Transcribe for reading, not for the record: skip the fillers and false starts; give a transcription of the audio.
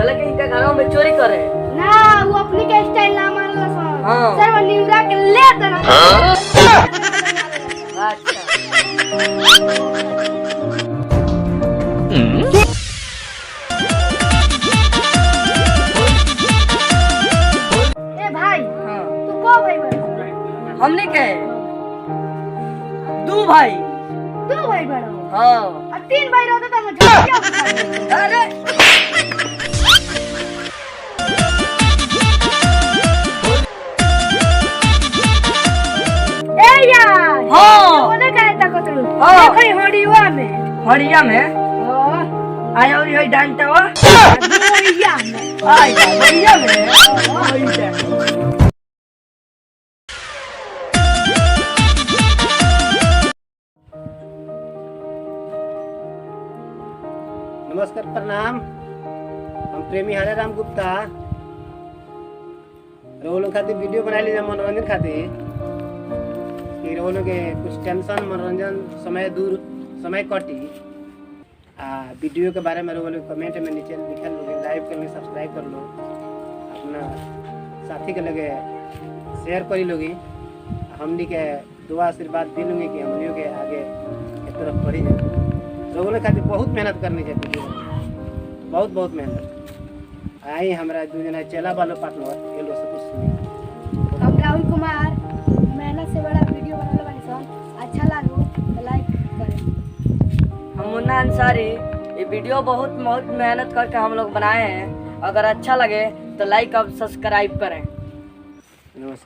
चले के इनका घरों में चोरी करे ना वो अपनी के स्टाइल ना मान ला सन हाँ। सर वो निउरा के ले देना अच्छा ए भाई हाँ तू को भाई बड़ा हमने कहे दू भाई तू भाई बड़ा हाँ और तीन भाई रहते तो मैं झोटिया अरे ए यार हाँ कोने कहता को तू हाँ। देखो होड़ीवा में हड़िया में ओ आया और ये डांटा हुआ होड़ीया में आया हड़िया में नमस्कार प्रणाम। हम प्रेमी हरे राम गुप्ता रोलों खातिर वीडियो बना लीजिए मनोरंजन खातिर कि रोलों के कुछ टेंशन मनोरंजन समय दूर समय कटी वीडियो के बारे में रोलों कमेंट में नीचे लिखल लोग लाइक कर लो सब्सक्राइब कर लो अपना साथी के लगे शेयर करी लोगी हमनी के दुआ आशीर्वाद दी लूँगी कि हमनियों के आगे के तरफ बढ़ी जाए। लोगों ने खातिर बहुत मेहनत करनी चाहिए वीडियो में। बहुत बहुत मेहनत आई हमारा दू जना चेला वालों पार्टनर ये लोग से कुछ सुनी। हम राहुल कुमार मेहनत से बड़ा वीडियो बनाने वाली सन अच्छा लागो तो लाइक करें। हम मुन्ना अंसारी ये वीडियो बहुत मेहनत करके हम लोग बनाए हैं। अगर अच्छा लगे तो लाइक और सब्सक्राइब करें। नमस्कार।